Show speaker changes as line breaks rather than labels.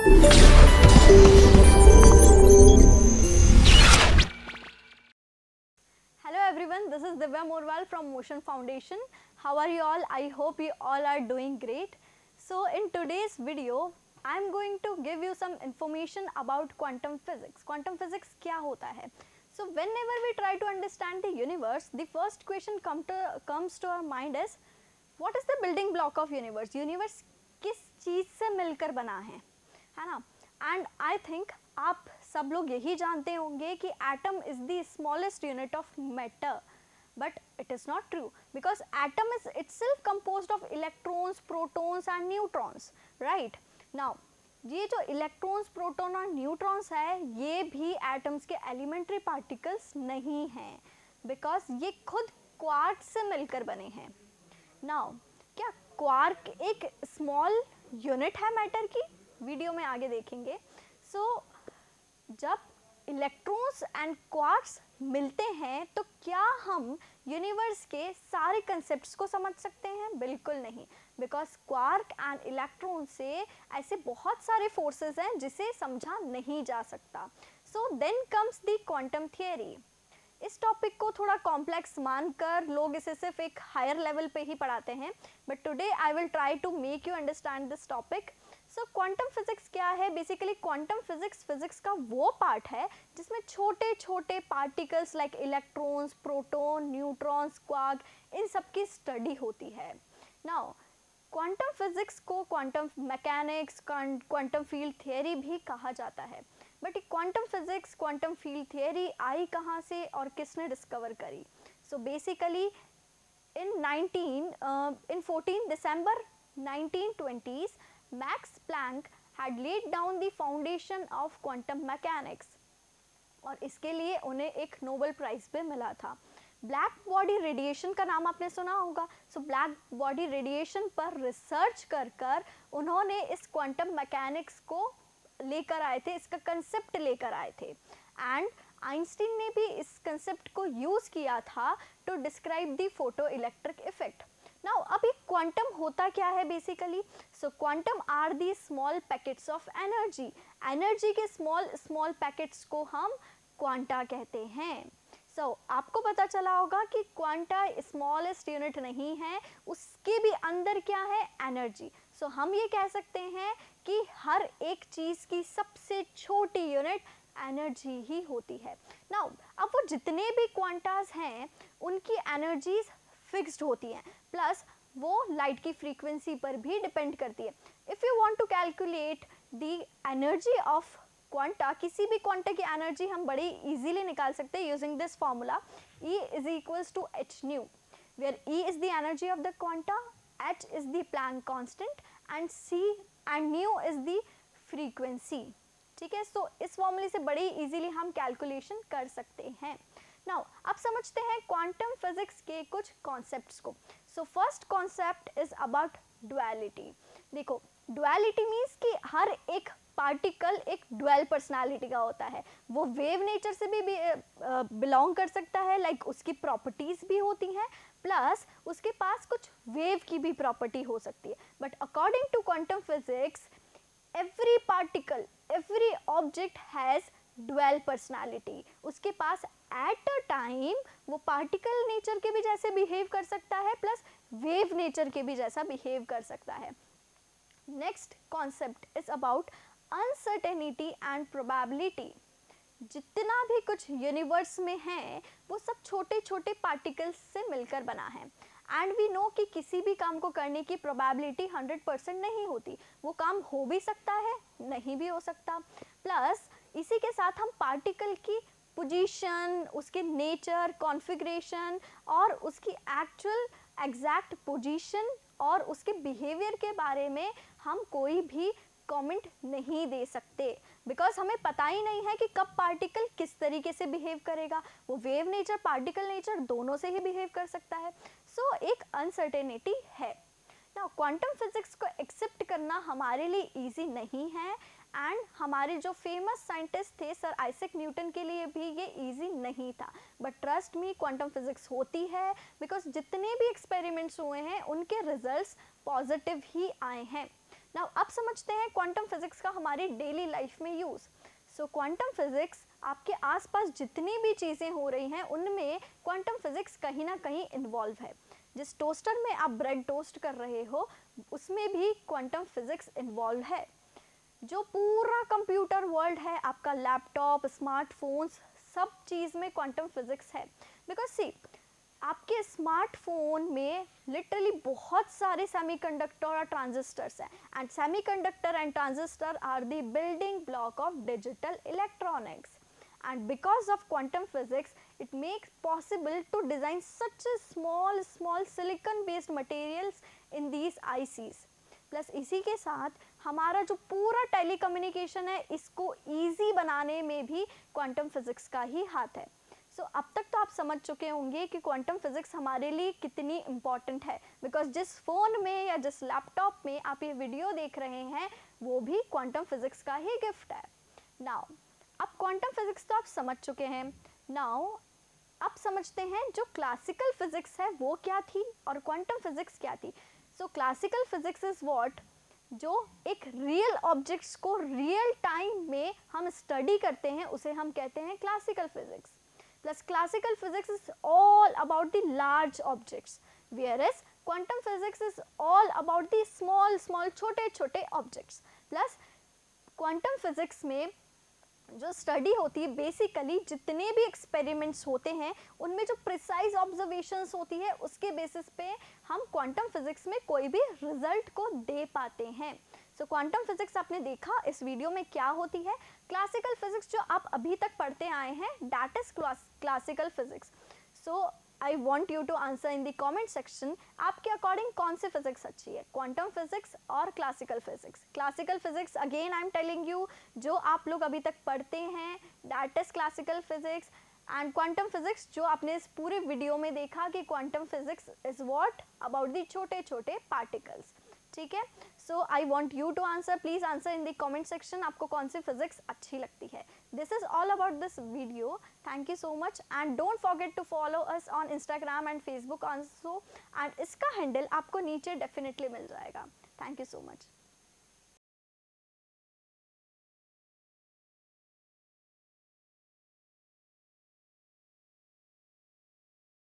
Hello everyone, this is Divya Morwal from Motion Foundation. How are you all? I hope you all are doing great. So in today's video, I am going to give you some information about quantum physics. Quantum physics क्या होता है? So whenever we try to understand the universe, the first question comes to our mind is, what is the building block of universe? Universe किस चीज़ से मिलकर बना है ना? And I think आप सब लोग यही जानते होंगे कि atom is the smallest unit of matter, but it is not true because atom is itself composed of electrons, protons and neutrons, right? Now ये जो इलेक्ट्रॉन्स, प्रोटॉन और न्यूट्रॉन्स है, ये भी एटम्स के एलिमेंट्री पार्टिकल्स नहीं हैं, बिकॉज ये खुद क्वार्क से मिलकर बने हैं. नाउ क्या क्वार्क एक स्मॉल यूनिट है मैटर की? वीडियो में आगे देखेंगे. सो जब इलेक्ट्रॉन्स एंड क्वार्क्स मिलते हैं तो क्या हम यूनिवर्स के सारे कंसेप्ट्स को समझ सकते हैं? बिल्कुल नहीं, बिकॉज क्वार्क एंड इलेक्ट्रॉन से ऐसे बहुत सारे फोर्सेस हैं जिसे समझा नहीं जा सकता. So then comes the quantum theory. इस टॉपिक को थोड़ा कॉम्प्लेक्स मानकर लोग इसे सिर्फ एक हायर लेवल पे ही पढ़ाते हैं, but today I will try to make you understand this topic. So quantum physics क्या है? बेसिकली क्वांटम फिजिक्स का वो पार्ट है जिसमें छोटे छोटे particles like electrons, proton, neutrons, quark, इन सब की स्टडी होती है. नाउ क्वांटम फिजिक्स को quantum mechanics, quantum field theory भी कहा जाता है. But quantum physics, quantum field theory आई कहाँ से और किसने डिस्कवर करी? So basically in 14 December 1920s, Max Planck had laid down the foundation of quantum mechanics, और इसके लिए उन्हें एक नोबेल प्राइज भी मिला था. ब्लैक बॉडी रेडिएशन का नाम आपने सुना होगा. सो ब्लैक बॉडी रेडिएशन पर रिसर्च कर उन्होंने इस क्वांटम मैकेनिक्स को लेकर आए थे, इसका कंसेप्ट लेकर आए थे. एंड आइंस्टीन ने भी इस कंसेप्ट को यूज़ किया था to describe the photoelectric effect. Now अभी क्वांटम होता क्या है basically? So quantum are the small packets of energy. Energy के स्मॉल पैकेट्स को हम क्वांटा कहते हैं. सो आपको पता चला होगा कि क्वांटा स्मॉलेस्ट यूनिट नहीं है, उसके भी अंदर क्या है? एनर्जी. सो हम ये कह सकते हैं कि हर एक चीज़ की सबसे छोटी यूनिट एनर्जी ही होती है. नाउ अब वो जितने भी क्वांटास हैं उनकी एनर्जीज फिक्स्ड होती हैं, प्लस वो लाइट की फ्रीक्वेंसी पर भी डिपेंड करती है. If you want to calculate the energy of quanta, किसी भी क्वांटा की एनर्जी हम बड़ी इजीली निकाल सकते हैं using this formula E is equals to h nu, where E is the energy of the quanta, h is the Planck constant and nu is the frequency. ठीक है, सो इस फॉर्मूले से बड़ी इजीली हम कैलकुलेशन कर सकते हैं. नाउ अब समझते हैं क्वांटम फिजिक्स के कुछ कॉन्सेप्ट्स को. So first concept is about duality. देखो, डुअलिटी मीन्स कि हर एक पार्टिकल एक डुअल पर्सनालिटी का होता है. वो वेव नेचर से भी बिलोंग कर सकता है, लाइक उसकी प्रॉपर्टीज भी होती हैं, प्लस उसके पास कुछ वेव की भी प्रॉपर्टी हो सकती है. But according to quantum physics, every particle, every object has dual personality. उसके पास at a time वो particle nature के भी जैसे behave कर सकता है, प्लस wave nature के भी जैसा behave कर सकता है. Next concept is about uncertainty and probability. जितना भी कुछ यूनिवर्स में है वो सब छोटे छोटे पार्टिकल्स से मिलकर बना है. एंड वी नो कि किसी भी काम को करने की प्रोबेबिलिटी 100% नहीं होती. वो काम हो भी सकता है, नहीं भी हो सकता. प्लस इसी के साथ हम पार्टिकल की पोजीशन, उसके नेचर, कॉन्फ़िगरेशन और उसकी एक्चुअल एग्जैक्ट पोजीशन और उसके बिहेवियर के बारे में हम कोई भी कमेंट नहीं दे सकते, बिकॉज हमें पता ही नहीं है कि कब पार्टिकल किस तरीके से बिहेव करेगा. वो वेव नेचर, पार्टिकल नेचर दोनों से ही बिहेव कर सकता है. सो एक अनसर्टेनिटी है. नाउ क्वांटम फिजिक्स को एक्सेप्ट करना हमारे लिए इजी नहीं है, एंड हमारे जो फेमस साइंटिस्ट थे सर आइजैक न्यूटन के लिए भी ये इजी नहीं था. But trust me, quantum physics होती है, बिकॉज जितने भी एक्सपेरिमेंट्स हुए हैं उनके रिजल्ट्स पॉजिटिव ही आए हैं. नाउ अब समझते हैं क्वांटम फिजिक्स का हमारी डेली लाइफ में यूज़। सो क्वांटम फिजिक्स, आपके आसपास जितनी भी चीज़ें हो रही हैं उनमें क्वांटम फिजिक्स कहीं ना कहीं इन्वॉल्व है। जिस टोस्टर में आप ब्रेड टोस्ट कर रहे हो उसमें भी क्वांटम फिजिक्स इन्वॉल्व है। जो पूरा कंप्यूटर वर्ल्ड है, आपका लैपटॉप, स्मार्टफोन्स, सब चीज़ में क्वांटम फिजिक्स है। बिकॉज सी, आपके स्मार्टफोन में लिटरली बहुत सारे सेमीकंडक्टर और ट्रांजिस्टर्स हैं, and semiconductor and transistor are the building block of digital electronics, and because of quantum physics it makes possible to design such a small silicon based materials in these ICs। Plus इसी के साथ हमारा जो पूरा telecommunication है इसको easy बनाने में भी क्वांटम फिजिक्स का ही हाथ है। अब तक तो आप समझ चुके होंगे कि क्वांटम फिजिक्स हमारे लिए कितनी इम्पॉर्टेंट है, बिकॉज जिस फ़ोन में या जिस लैपटॉप में आप ये वीडियो देख रहे हैं वो भी क्वांटम फिजिक्स का ही गिफ्ट है। नाउ अब क्वांटम फिजिक्स तो आप समझ चुके हैं। नाउ अब समझते हैं जो क्लासिकल फिजिक्स है वो क्या थी और क्वांटम फिजिक्स क्या थी। सो क्लासिकल फिजिक्स इज व्हाट, जो एक रियल ऑब्जेक्ट्स को रियल टाइम में हम स्टडी करते हैं उसे हम कहते हैं classical physics. Plus classical physics is all about the large objects, whereas quantum physics is all about the small छोटे छोटे ऑब्जेक्ट्स। प्लस क्वांटम फिजिक्स में जो स्टडी होती है बेसिकली जितने भी एक्सपेरिमेंट्स होते हैं उनमें जो प्रिसाइज ऑब्जर्वेशंस होती है उसके बेसिस पे हम क्वांटम फिजिक्स में कोई भी रिजल्ट को दे पाते हैं। सो क्वांटम फिजिक्स आपने देखा इस वीडियो में क्या होती है। क्लासिकल फिजिक्स जो आप अभी तक पढ़ते आए हैं that is classical physics. So I want you to answer in the comment section, आपके अकॉर्डिंग कौन सी फिजिक्स अच्छी है, क्वांटम फिजिक्स और classical physics. Classical physics again I am telling you जो आप लोग अभी तक पढ़ते हैं that is classical physics, and quantum physics जो आपने इस पूरे वीडियो में देखा कि quantum physics is what about the छोटे छोटे पार्टिकल्स। ठीक है, सो I want you to answer, please answer in the comment section आपको कौन सी फिजिक्स अच्छी लगती है। This is all about this video, thank you so much and don't forget to follow us on Instagram and Facebook also, and इसका handle आपको नीचे definitely मिल जाएगा। Thank you so much.